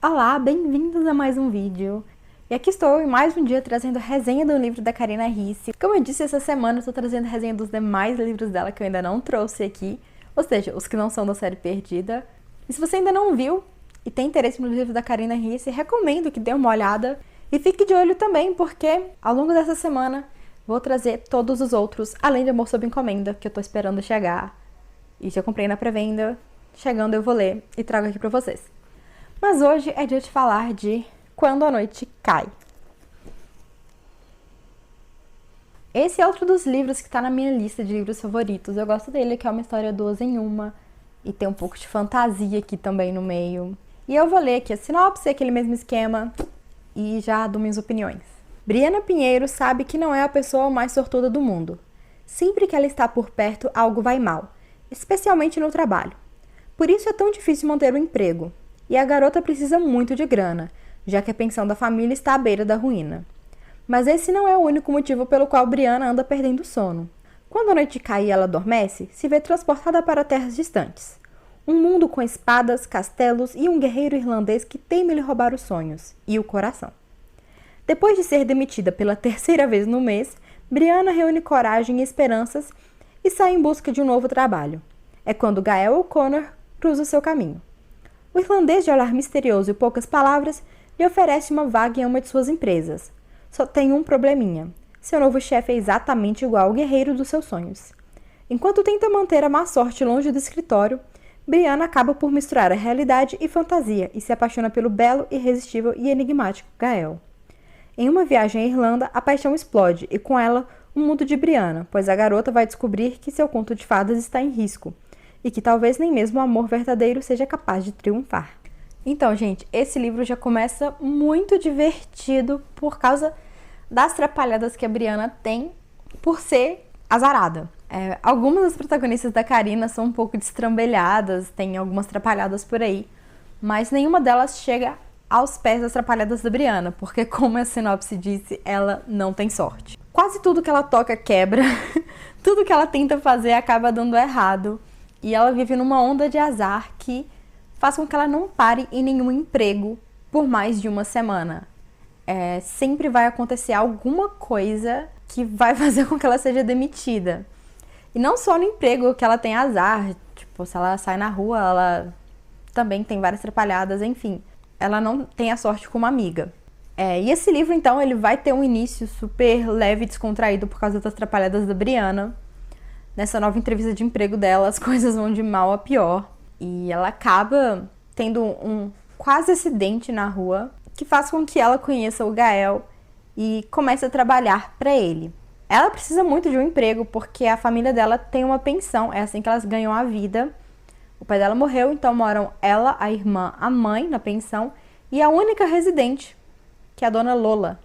Olá, bem-vindos a mais um vídeo. E aqui estou eu em mais um dia trazendo a resenha do livro da Karina Ricci. Como eu disse, essa semana eu estou trazendo a resenha dos demais livros dela que eu ainda não trouxe aqui, ou seja, os que não são da série Perdida. E se você ainda não viu e tem interesse no livro da Karina Ricci, recomendo que dê uma olhada. E fique de olho também, porque ao longo dessa semana vou trazer todos os outros, além de Amor Sob Encomenda, que eu estou esperando chegar. E já comprei na pré-venda, chegando eu vou ler e trago aqui pra vocês. Mas hoje é dia de falar de Quando a Noite Cai. Esse é outro dos livros que está na minha lista de livros favoritos. Eu gosto dele, que é uma história duas em uma. E tem um pouco de fantasia aqui também no meio. E eu vou ler aqui a sinopse, aquele mesmo esquema, e já dou minhas opiniões. Briana Pinheiro sabe que não é a pessoa mais sortuda do mundo. Sempre que ela está por perto, algo vai mal, especialmente no trabalho. Por isso é tão difícil manter o emprego. E a garota precisa muito de grana, já que a pensão da família está à beira da ruína. Mas esse não é o único motivo pelo qual Briana anda perdendo o sono. Quando a noite cai e ela adormece, se vê transportada para terras distantes. Um mundo com espadas, castelos e um guerreiro irlandês que teme lhe roubar os sonhos e o coração. Depois de ser demitida pela terceira vez no mês, Briana reúne coragem e esperanças e sai em busca de um novo trabalho. É quando Gael O'Connor cruza o seu caminho. O irlandês de olhar misterioso e poucas palavras lhe oferece uma vaga em uma de suas empresas. Só tem um probleminha. Seu novo chefe é exatamente igual ao guerreiro dos seus sonhos. Enquanto tenta manter a má sorte longe do escritório, Briana acaba por misturar a realidade e fantasia e se apaixona pelo belo, irresistível e enigmático Gael. Em uma viagem à Irlanda, a paixão explode e com ela o mundo de Briana, pois a garota vai descobrir que seu conto de fadas está em risco. E que talvez nem mesmo o amor verdadeiro seja capaz de triunfar. Então, gente, esse livro já começa muito divertido por causa das trapalhadas que a Briana tem por ser azarada. Algumas das protagonistas da Karina são um pouco destrambelhadas, tem algumas trapalhadas por aí, mas nenhuma delas chega aos pés das trapalhadas da Briana, porque como a sinopse disse, ela não tem sorte. Quase tudo que ela toca quebra, tudo que ela tenta fazer acaba dando errado. E ela vive numa onda de azar que faz com que ela não pare em nenhum emprego por mais de uma semana. Sempre vai acontecer alguma coisa que vai fazer com que ela seja demitida. E não só no emprego que ela tem azar, tipo, se ela sai na rua, ela também tem várias atrapalhadas, enfim. Ela não tem a sorte com uma amiga. E esse livro, então, ele vai ter um início super leve e descontraído por causa das atrapalhadas da Briana. Nessa nova entrevista de emprego dela, as coisas vão de mal a pior. E ela acaba tendo um quase acidente na rua, que faz com que ela conheça o Gael e comece a trabalhar para ele. Ela precisa muito de um emprego, porque a família dela tem uma pensão, é assim que elas ganham a vida. O pai dela morreu, então moram ela, a irmã, a mãe na pensão, e a única residente, que é a Dona Lola.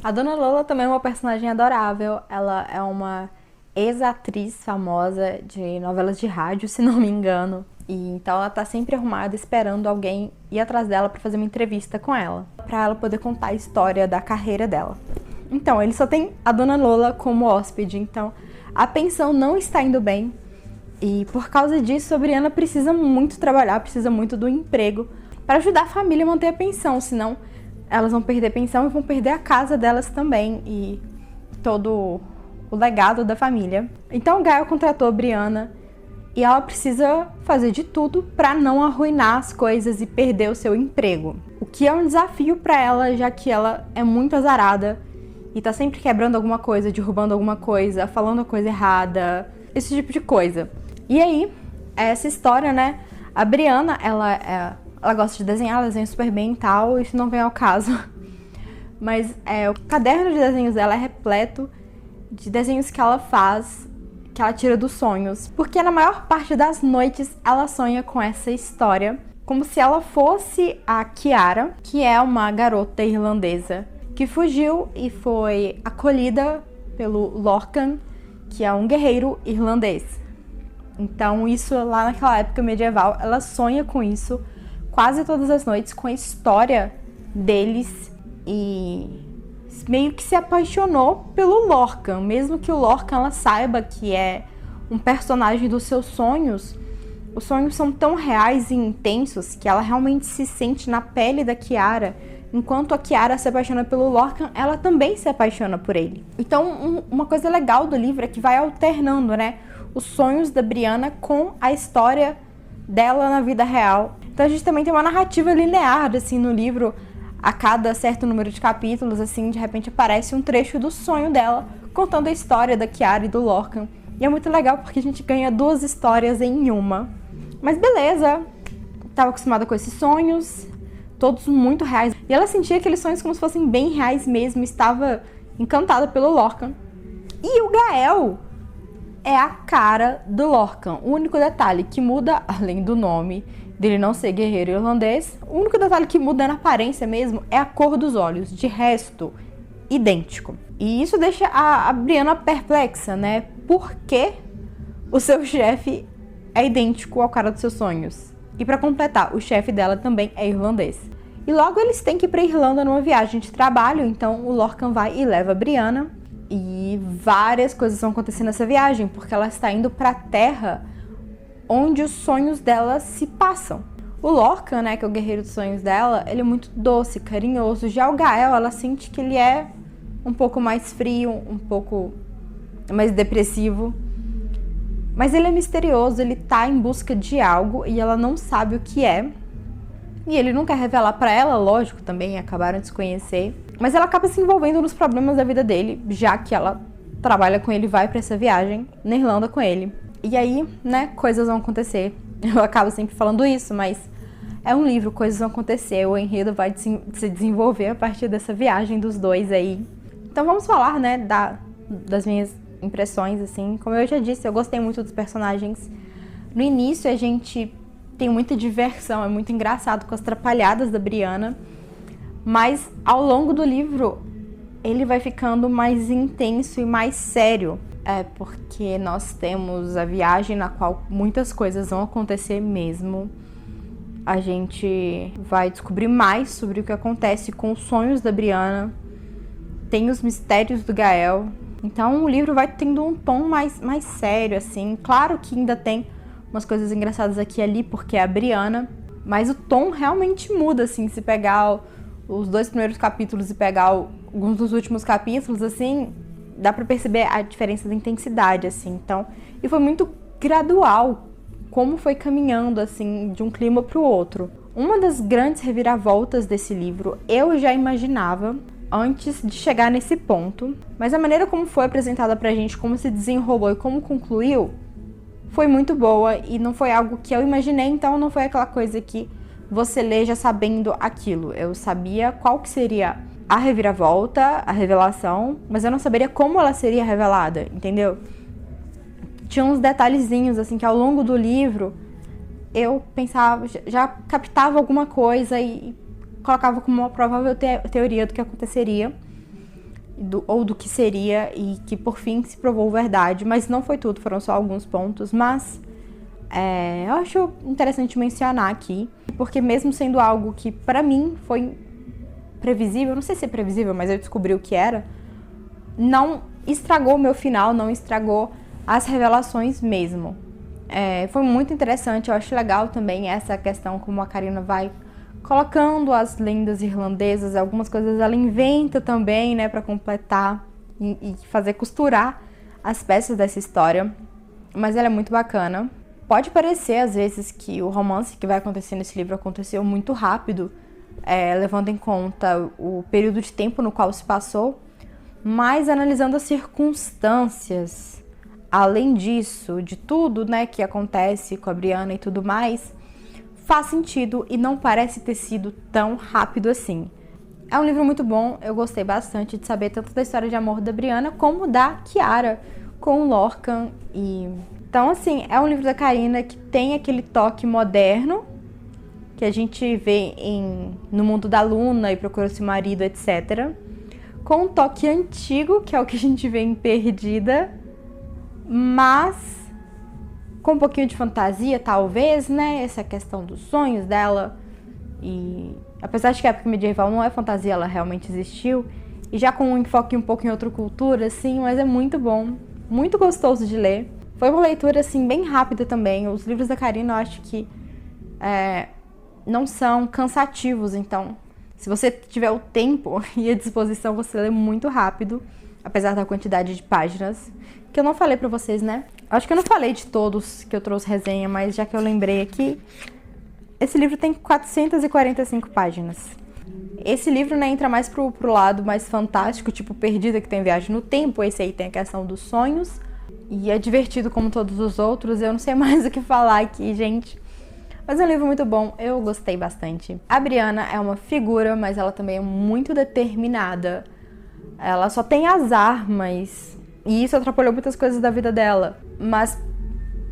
A Dona Lola também é uma personagem adorável, ela é uma ex-atriz famosa de novelas de rádio, se não me engano. E então ela tá sempre arrumada esperando alguém ir atrás dela para fazer uma entrevista com ela, para ela poder contar a história da carreira dela. Então, ele só tem a Dona Lola como hóspede, então a pensão não está indo bem. E por causa disso, a Briana precisa muito trabalhar, precisa muito do emprego para ajudar a família a manter a pensão, senão elas vão perder a pensão e vão perder a casa delas também e todo o legado da família. Então o Gael contratou a Briana e ela precisa fazer de tudo para não arruinar as coisas e perder o seu emprego. O que é um desafio para ela, já que ela é muito azarada e tá sempre quebrando alguma coisa, derrubando alguma coisa, falando a coisa errada, esse tipo de coisa. E aí, essa história, né? A Briana, ela gosta de desenhar, ela desenha super bem e tal, isso não vem ao caso. Mas o caderno de desenhos dela é repleto de desenhos que ela faz, que ela tira dos sonhos. Porque na maior parte das noites ela sonha com essa história, como se ela fosse a Kiara, que é uma garota irlandesa que fugiu e foi acolhida pelo Lorcan, que é um guerreiro irlandês. Então isso lá naquela época medieval, ela sonha com isso quase todas as noites, com a história deles e meio que se apaixonou pelo Lorcan, mesmo que o Lorcan ela saiba que é um personagem dos seus sonhos, Os sonhos são tão reais e intensos que ela realmente se sente na pele da Kiara. Enquanto a Kiara se apaixona pelo Lorcan, ela também se apaixona por ele. Então, uma coisa legal do livro é que vai alternando, né, os sonhos da Brianna com a história dela na vida real. Então a gente também tem uma narrativa linear, assim, no livro. A cada certo número de capítulos, assim, de repente aparece um trecho do sonho dela, contando a história da Kiara e do Lorcan. E é muito legal porque a gente ganha duas histórias em uma. Mas beleza, tava acostumada com esses sonhos, todos muito reais. E ela sentia aqueles sonhos como se fossem bem reais mesmo, estava encantada pelo Lorcan. E o Gael é a cara do Lorcan. O único detalhe que muda, além do nome dele não ser guerreiro irlandês, o único detalhe que muda na aparência mesmo é a cor dos olhos. De resto, idêntico. E isso deixa a Brianna perplexa, né? Por que o seu chefe é idêntico ao cara dos seus sonhos? E pra completar, o chefe dela também é irlandês. E logo eles têm que ir pra Irlanda numa viagem de trabalho, então o Lorcan vai e leva a Brianna. E várias coisas vão acontecer nessa viagem, porque ela está indo pra terra onde os sonhos dela se passam. O Lorcan, né, que é o guerreiro dos sonhos dela, ele é muito doce, carinhoso. Já o Gael, ela sente que ele é um pouco mais frio, um pouco mais depressivo. Mas ele é misterioso, ele tá em busca de algo e ela não sabe o que é. E ele não quer revelar pra ela, lógico, também acabaram de se conhecer. Mas ela acaba se envolvendo nos problemas da vida dele, já que ela trabalha com ele e vai pra essa viagem na Irlanda com ele. E aí, né, coisas vão acontecer. Eu acabo sempre falando isso, mas é um livro, coisas vão acontecer. O enredo vai se desenvolver a partir dessa viagem dos dois aí. Então vamos falar, né, das minhas impressões, assim. Como eu já disse, eu gostei muito dos personagens. No início a gente tem muita diversão, é muito engraçado com as trapalhadas da Brianna. Mas ao longo do livro ele vai ficando mais intenso e mais sério. É porque nós temos a viagem na qual muitas coisas vão acontecer mesmo. A gente vai descobrir mais sobre o que acontece com os sonhos da Brianna. Tem os mistérios do Gael. Então o livro vai tendo um tom mais sério, assim. Claro que ainda tem umas coisas engraçadas aqui e ali, porque é a Brianna. Mas o tom realmente muda, assim. Se pegar os 2 primeiros capítulos e pegar alguns dos últimos capítulos, assim, dá pra perceber a diferença da intensidade, assim. Então, e foi muito gradual como foi caminhando, assim, de um clima pro outro. Uma das grandes reviravoltas desse livro, eu já imaginava antes de chegar nesse ponto, mas a maneira como foi apresentada pra gente, como se desenrolou e como concluiu, foi muito boa e não foi algo que eu imaginei, então não foi aquela coisa que você lê já sabendo aquilo. Eu sabia qual que seria a reviravolta, a revelação, mas eu não saberia como ela seria revelada, entendeu? Tinha uns detalhezinhos, assim, que ao longo do livro eu pensava, já captava alguma coisa e colocava como uma provável teoria do que aconteceria, ou do que seria, e que por fim se provou verdade, mas não foi tudo, foram só alguns pontos, mas eu acho interessante mencionar aqui, porque mesmo sendo algo que pra mim foi previsível, não sei se é previsível, mas eu descobri o que era, não estragou o meu final, não estragou as revelações mesmo. Foi muito interessante, eu acho legal também essa questão como a Karina vai colocando as lendas irlandesas, algumas coisas ela inventa também, né, pra completar e fazer costurar as peças dessa história, mas ela é muito bacana. Pode parecer às vezes que o romance que vai acontecer nesse livro aconteceu muito rápido, levando em conta o período de tempo no qual se passou, mas analisando as circunstâncias, além disso, de tudo, né, que acontece com a Brianna e tudo mais, faz sentido e não parece ter sido tão rápido assim. É um livro muito bom, eu gostei bastante de saber tanto da história de amor da Brianna como da Kiara com o Lorcan. Então, assim, é um livro da Karina que tem aquele toque moderno que a gente vê no Mundo da Luna e Procura-se um Marido, etc. Com um toque antigo, que é o que a gente vê em Perdida, mas com um pouquinho de fantasia, talvez, né? Essa questão dos sonhos dela. E apesar de que a época medieval não é fantasia, ela realmente existiu. E já com um enfoque um pouco em outra cultura, assim, mas é muito bom. Muito gostoso de ler. Foi uma leitura, assim, bem rápida também. Os livros da Karina eu acho que não são cansativos, então se você tiver o tempo e a disposição, você lê muito rápido, apesar da quantidade de páginas, que eu não falei pra vocês, né? Acho que eu não falei de todos que eu trouxe resenha, mas já que eu lembrei aqui, esse livro tem 445 páginas. Esse livro, né, entra mais pro lado mais fantástico, tipo Perdida, que tem viagem no tempo. Esse aí tem a questão dos sonhos. E é divertido como todos os outros. Eu não sei mais o que falar aqui, gente. Mas é um livro muito bom, eu gostei bastante. A Brianna é uma figura, mas ela também é muito determinada. Ela só tem azar, mas... E isso atrapalhou muitas coisas da vida dela. Mas,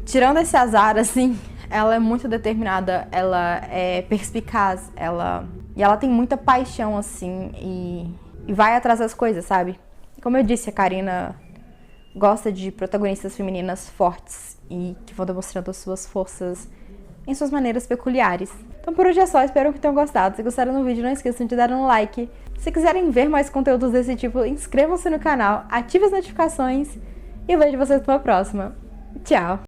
tirando esse azar, assim, ela é muito determinada, ela é perspicaz, e ela tem muita paixão, assim, e vai atrás das coisas, sabe? Como eu disse, a Karina gosta de protagonistas femininas fortes e que vão demonstrando as suas forças em suas maneiras peculiares. Então por hoje é só, espero que tenham gostado. Se gostaram do vídeo, não esqueçam de dar um like. Se quiserem ver mais conteúdos desse tipo, inscrevam-se no canal, ativem as notificações e eu vejo vocês numa próxima. Tchau!